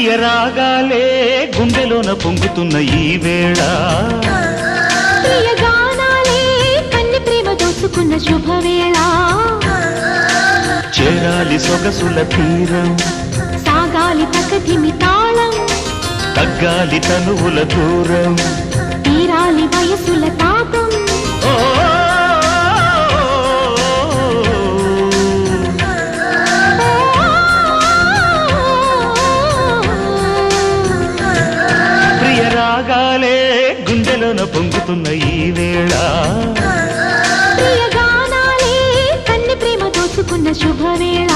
ప్రియ రాగాలే గుండెలోన పొంగుతున్న ఈ వేళ ప్రియ గానాలే కన్ని ప్రేమ దోచుకున్న శుభవేళ చేరాలి సొగసుల తీరం సాగాలి తకధిమి తాళం తగ్గాలి తనువుల దూరం తీరాలి వయసుల తాపం ప్రియ రాగాలే గుండెలోన పొంగుతున్న ఈ వేళ ప్రియ గానాలే కన్ని ప్రేమ దోచుకున్న శుభవేళ